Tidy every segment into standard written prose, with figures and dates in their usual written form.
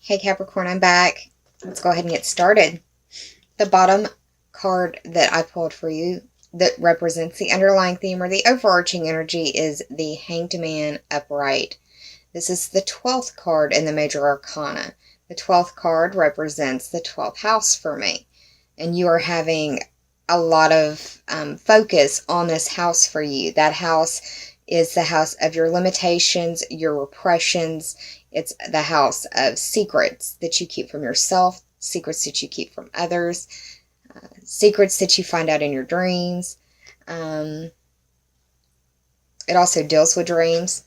Hey Capricorn, I'm back. Let's go ahead and get started. The bottom card that I pulled for you that represents the underlying theme or the overarching energy is the Hanged Man upright. This is the 12th card in the Major Arcana. The 12th card represents the 12th house for me. And you are having a lot of focus on this house for you. That house is the house of your limitations, your repressions. It's the house of secrets that you keep from yourself, secrets that you keep from others, secrets that you find out in your dreams. It also deals with dreams.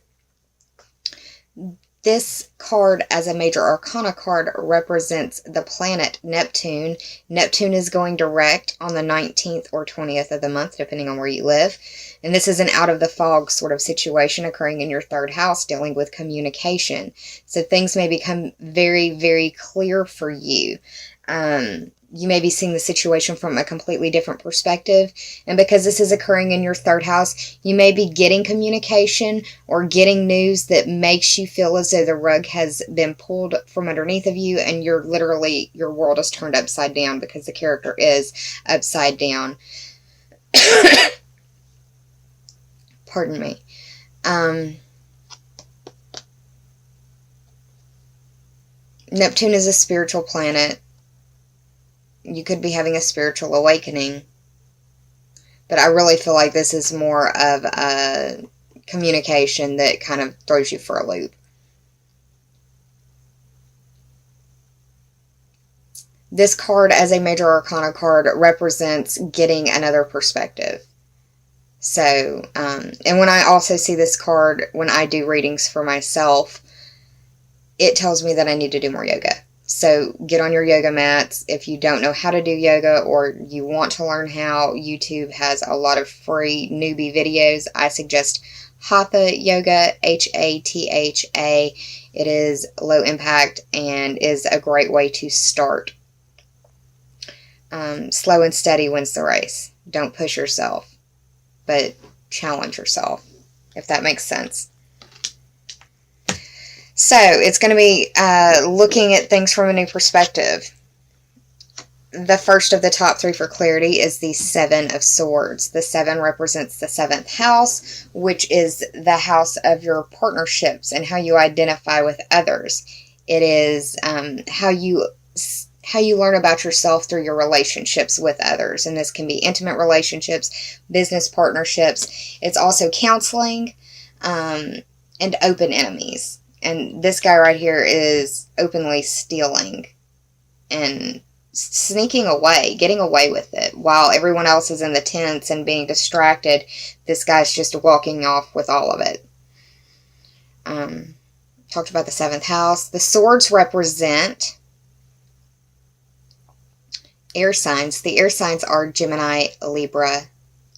This card, as a Major Arcana card, represents the planet Neptune. Neptune is going direct on the 19th or 20th of the month, depending on where you live. And this is an out of the fog sort of situation occurring in your third house, dealing with communication. So things may become very, very clear for you. You may be seeing the situation from a completely different perspective. And because this is occurring in your third house, you may be getting communication or getting news that makes you feel as though the rug has been pulled from underneath of you and you're literally, your world is turned upside down because the character is upside down. Pardon me. Neptune is a spiritual planet. You could be having a spiritual awakening. But I really feel like this is more of a communication that kind of throws you for a loop. This card, as a Major Arcana card, represents getting another perspective. So, and when I also see this card, when I do readings for myself, it tells me that I need to do more yoga. So get on your yoga mats. If you don't know how to do yoga or you want to learn how, YouTube has a lot of free newbie videos. I suggest Hatha Yoga, Hatha. It is low impact and is a great way to start. Slow and steady wins the race. Don't push yourself, but challenge yourself, if that makes sense. So, it's going to be looking at things from a new perspective. The first of the top three for clarity is the Seven of Swords. The Seven represents the 7th house, which is the house of your partnerships and how you identify with others. It is how you learn about yourself through your relationships with others. And this can be intimate relationships, business partnerships. It's also counseling and open enemies. And this guy right here is openly stealing and sneaking away, getting away with it. While everyone else is in the tents and being distracted, this guy's just walking off with all of it. Talked about the 7th house. The swords represent air signs. The air signs are Gemini, Libra,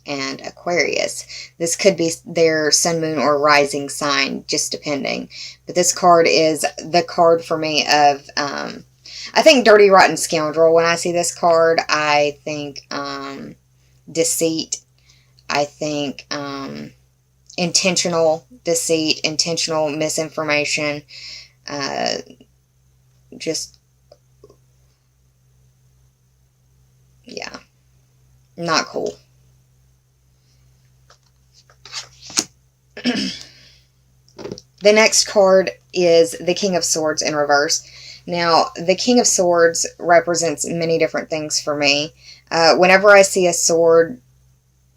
and Aquarius. This could be their sun, moon, or rising sign, just depending. But this card is the card for me of, I think Dirty Rotten Scoundrel. When I see this card, I think deceit. I think intentional deceit, intentional misinformation. Just, yeah, not cool. The next card is the King of Swords in reverse. Now, the King of Swords represents many different things for me. Whenever I see a sword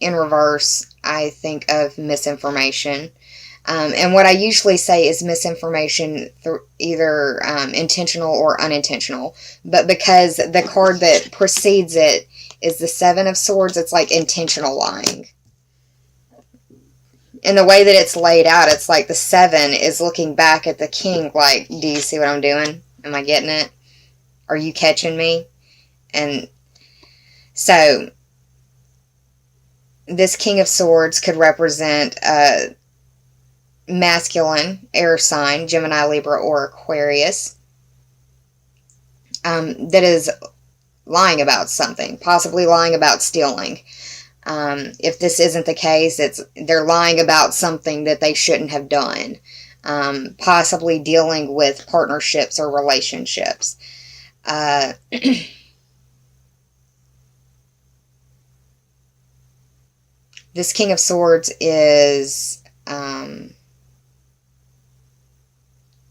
in reverse, I think of misinformation. And what I usually say is misinformation through either intentional or unintentional. But because the card that precedes it is the 7 of Swords, it's like intentional lying. In the way that it's laid out, it's like the 7 is looking back at the king like, do you see what I'm doing? Am I getting it? Are you catching me? And so, this King of Swords could represent a masculine air sign, Gemini, Libra, or Aquarius, that is lying about something, possibly lying about stealing. If this isn't the case, they're lying about something that they shouldn't have done. possibly dealing with partnerships or relationships. This King of Swords is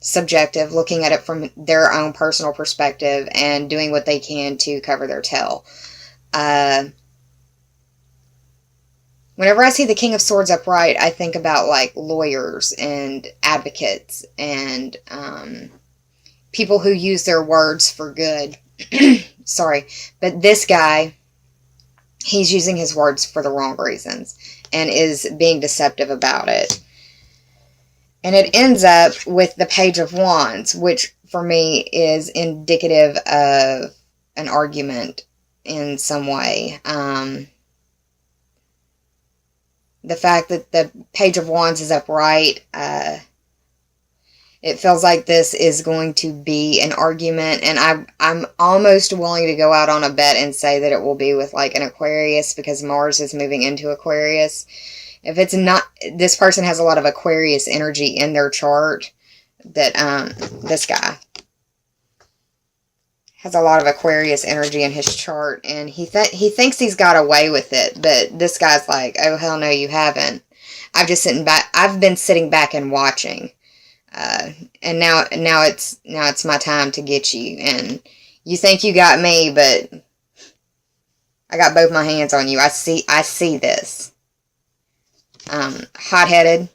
subjective, looking at it from their own personal perspective and doing what they can to cover their tail. Whenever I see the King of Swords upright, I think about like lawyers and advocates and people who use their words for good. Sorry, but this guy, he's using his words for the wrong reasons and is being deceptive about it. And it ends up with the Page of Wands, which for me is indicative of an argument in some way. The fact that the Page of Wands is upright, it feels like this is going to be an argument, and I'm almost willing to go out on a bet and say that it will be with like an Aquarius, because Mars is moving into Aquarius. If it's not, this person has a lot of Aquarius energy in their chart. That this guy has a lot of Aquarius energy in his chart, and he thinks he's got away with it, but this guy's like, oh hell no, you haven't. I've been sitting back and watching, and now it's my time to get you, and you think you got me, but I got both my hands on you. I see this. Hot-headed.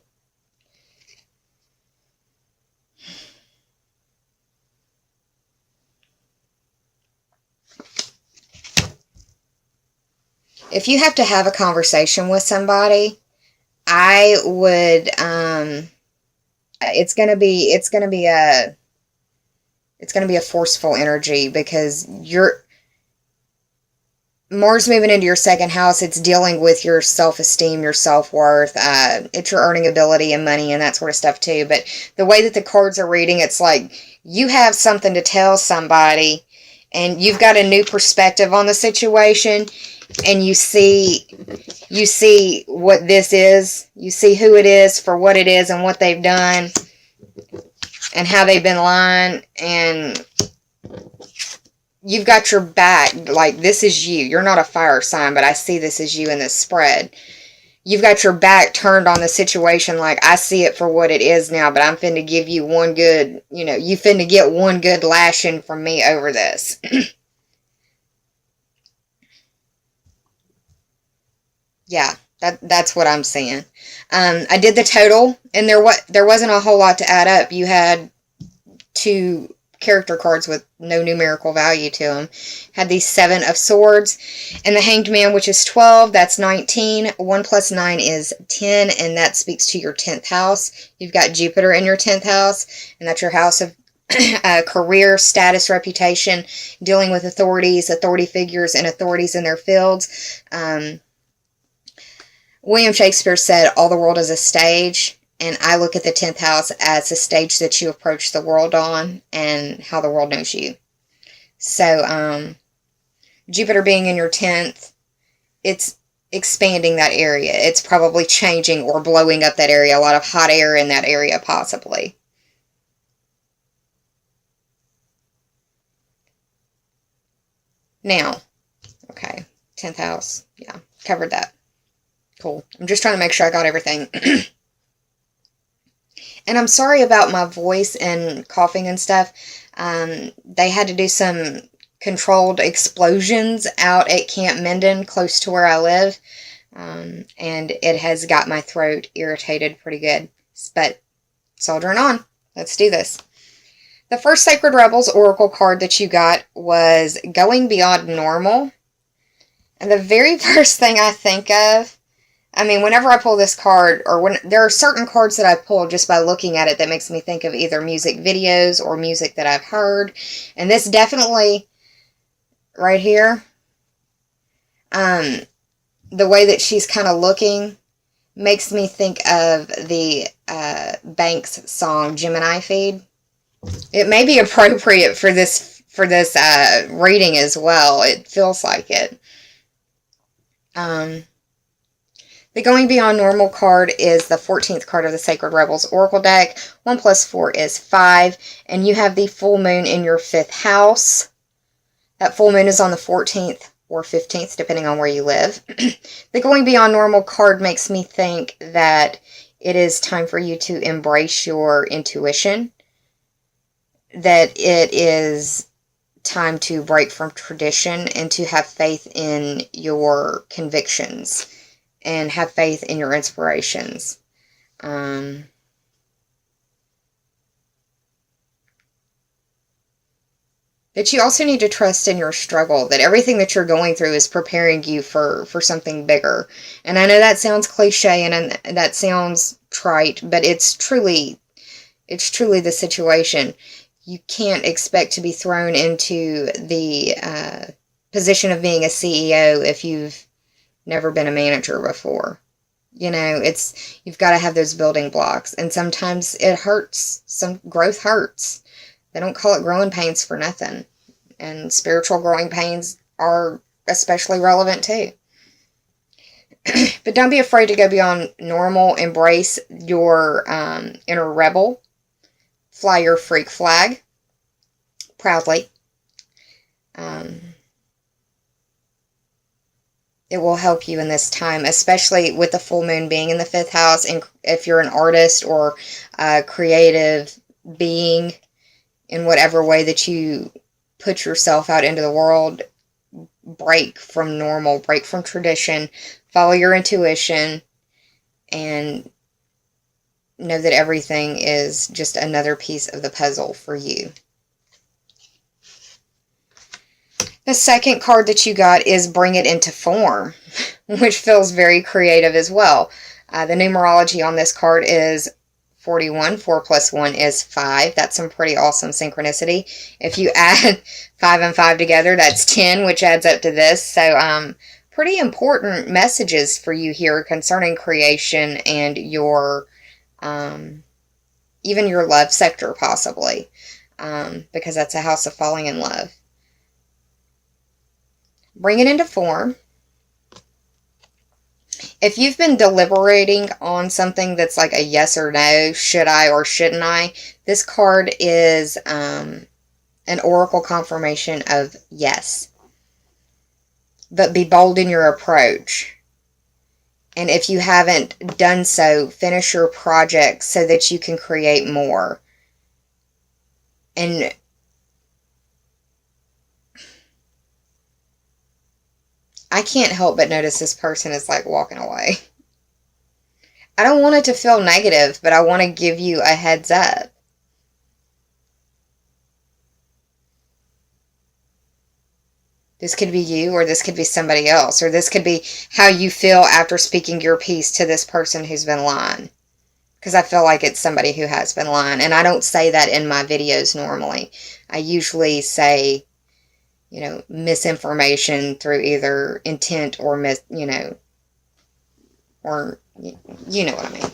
If you have to have a conversation with somebody, I would, it's gonna be a forceful energy, because Mars moving into your second house, it's dealing with your self-esteem, your self-worth. It's your earning ability and money and that sort of stuff too. But the way that the cards are reading, it's like you have something to tell somebody and you've got a new perspective on the situation, and you see what this is. You see who it is for what it is and what they've done and how they've been lying, and you've got your back. Like, this is you. You're not a fire sign, but I see this as you in this spread. You've got your back turned on the situation, like, I see it for what it is now, but I'm finna give you one good, you finna get one good lashing from me over this. Yeah, that's what I'm seeing. I did the total, and there wasn't a whole lot to add up. You had two character cards with no numerical value to them. Had the 7 of Swords and the Hanged Man, which is 12. That's 19. 1 plus 9 is 10, and that speaks to your 10th house. You've got Jupiter in your 10th house, and that's your house of career, status, reputation, dealing with authorities, authority figures, and authorities in their fields. William Shakespeare said, all the world is a stage. And I look at the 10th house as the stage that you approach the world on and how the world knows you. So, Jupiter being in your 10th, it's expanding that area. It's probably changing or blowing up that area. A lot of hot air in that area, possibly. Now, okay, 10th house. Yeah, covered that. Cool. I'm just trying to make sure I got everything. And I'm sorry about my voice and coughing and stuff. They had to do some controlled explosions out at Camp Minden, close to where I live. And it has got my throat irritated pretty good. But soldiering on. Let's do this. The first Sacred Rebels Oracle card that you got was Going Beyond Normal. And the very first thing I think of, whenever I pull this card, or when there are certain cards that I pull just by looking at it that makes me think of either music videos or music that I've heard. And this definitely, right here, the way that she's kind of looking makes me think of the Banks song, Gemini Feed. It may be appropriate for this reading as well. It feels like it. The Going Beyond Normal card is the 14th card of the Sacred Rebels Oracle deck. 1 plus 4 is 5. And you have the full moon in your 5th house. That full moon is on the 14th or 15th, depending on where you live. The Going Beyond Normal card makes me think that it is time for you to embrace your intuition. That it is time to break from tradition and to have faith in your convictions and have faith in your inspirations. That you also need to trust in your struggle, that everything that you're going through is preparing you for something bigger. And I know that sounds cliche and that sounds trite, but it's truly the situation. You can't expect to be thrown into the position of being a CEO if you've never been a manager before. You know, you've got to have those building blocks, and sometimes it hurts. Some growth hurts. They don't call it growing pains for nothing. And spiritual growing pains are especially relevant too. But don't be afraid to go beyond normal. Embrace your inner rebel. Fly your freak flag proudly. It will help you in this time, especially with the full moon being in the 5th house. And if you're an artist or a creative being, in whatever way that you put yourself out into the world, break from normal, break from tradition, follow your intuition, and know that everything is just another piece of the puzzle for you. The second card that you got is Bring It Into Form, which feels very creative as well. The numerology on this card is 41. 4 plus 1 is 5. That's some pretty awesome synchronicity. If you add 5 and 5 together, that's 10, which adds up to this. So, pretty important messages for you here concerning creation and your, even your love sector, possibly, because that's a house of falling in love. Bring it into form. If you've been deliberating on something that's like a yes or no, should I or shouldn't I, this card is an oracle confirmation of yes. But be bold in your approach. And if you haven't done so, finish your project so that you can create more. And I can't help but notice this person is like walking away. I don't want it to feel negative, but I want to give you a heads up. This could be you, or this could be somebody else, or this could be how you feel after speaking your piece to this person who's been lying. Because I feel like it's somebody who has been lying, and I don't say that in my videos normally. I usually say, you know, misinformation through either intent or or you know what I mean.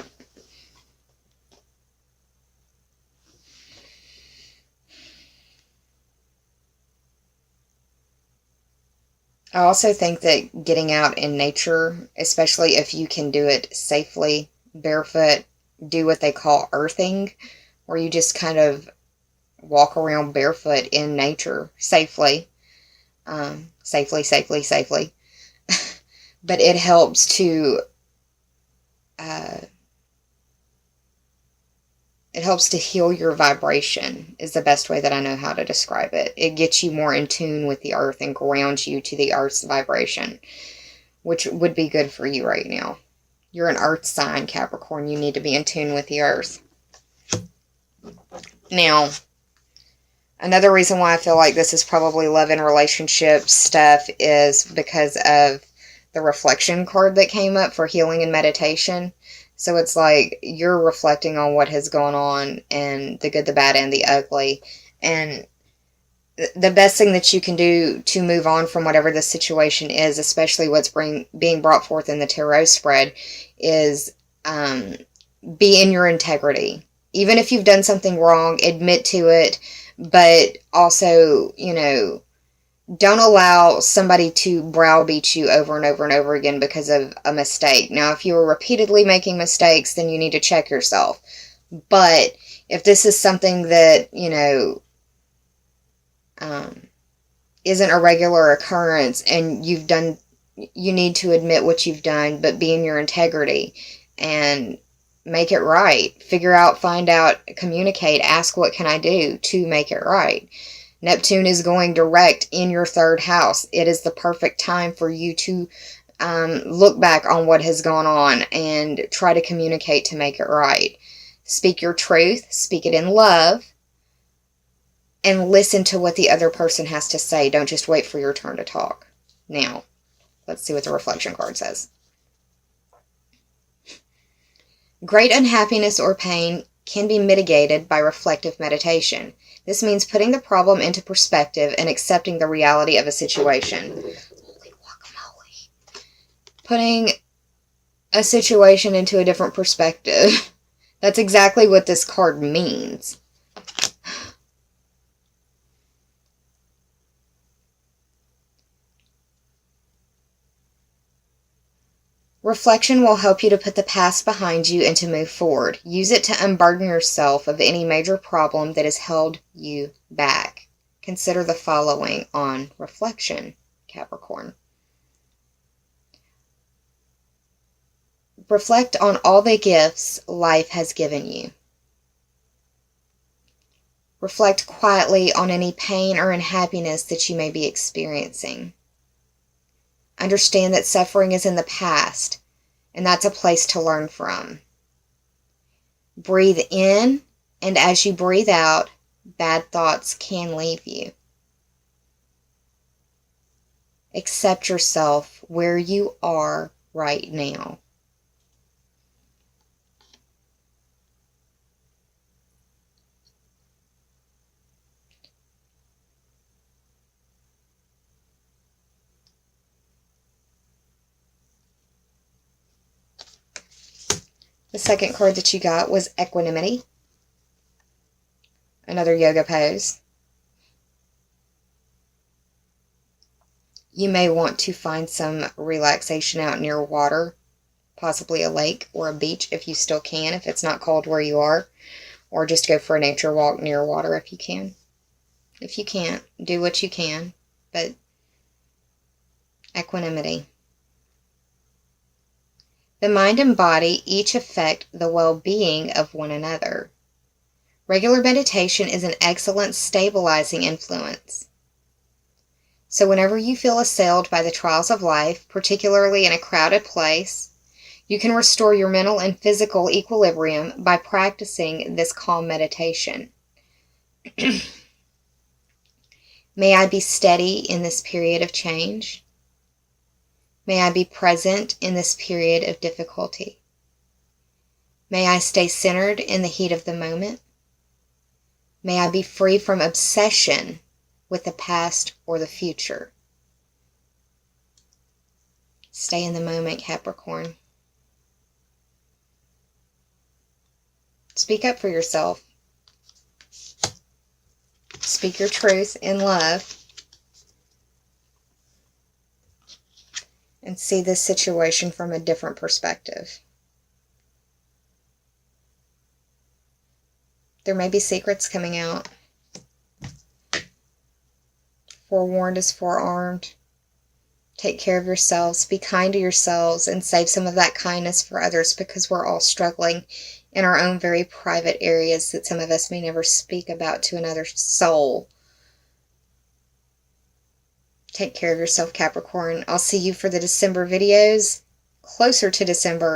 I also think that getting out in nature, especially if you can do it safely, barefoot, do what they call earthing, where you just kind of walk around barefoot in nature safely. Safely. But it helps to heal your vibration, is the best way that I know how to describe it. It gets you more in tune with the earth and grounds you to the earth's vibration, which would be good for you right now. You're an earth sign, Capricorn. You need to be in tune with the earth. Now, another reason why I feel like this is probably love and relationship stuff is because of the reflection card that came up for healing and meditation. So it's like you're reflecting on what has gone on and the good, the bad, and the ugly. And the best thing that you can do to move on from whatever the situation is, especially what's being brought forth in the tarot spread, is be in your integrity. Even if you've done something wrong, admit to it, but also, you know, Don't allow somebody to browbeat you over and over and over again because of a mistake. Now, if you are repeatedly making mistakes, then you need to check yourself. But if this is something that, isn't a regular occurrence and you need to admit what you've done, but be in your integrity and make it right. Figure out, find out, communicate, ask what can I do to make it right. Neptune is going direct in your third house. It is the perfect time for you to look back on what has gone on and try to communicate to make it right. Speak your truth, speak it in love, and listen to what the other person has to say. Don't just wait for your turn to talk. Now, let's see what the reflection card says. Great unhappiness or pain can be mitigated by reflective meditation. This means putting the problem into perspective and accepting the reality of a situation. Holy guacamole. Putting a situation into a different perspective. That's exactly what this card means. Reflection will help you to put the past behind you and to move forward. Use it to unburden yourself of any major problem that has held you back. Consider the following on reflection, Capricorn. Reflect on all the gifts life has given you. Reflect quietly on any pain or unhappiness that you may be experiencing. Understand that suffering is in the past, and that's a place to learn from. Breathe in, and as you breathe out, bad thoughts can leave you. Accept yourself where you are right now. The second card that you got was equanimity, another yoga pose. You may want to find some relaxation out near water, possibly a lake or a beach if you still can, if it's not cold where you are, or just go for a nature walk near water if you can. If you can't, do what you can, but equanimity. The mind and body each affect the well-being of one another. Regular meditation is an excellent stabilizing influence. So whenever you feel assailed by the trials of life, particularly in a crowded place, you can restore your mental and physical equilibrium by practicing this calm meditation. May I be steady in this period of change. May I be present in this period of difficulty. May I stay centered in the heat of the moment. May I be free from obsession with the past or the future. Stay in the moment, Capricorn. Speak up for yourself. Speak your truth in love. And see this situation from a different perspective. There may be secrets coming out. Forewarned is forearmed. Take care of yourselves. Be kind to yourselves and save some of that kindness for others, because we're all struggling in our own very private areas that some of us may never speak about to another soul. Take care of yourself, Capricorn. I'll see you for the December videos. Closer to December,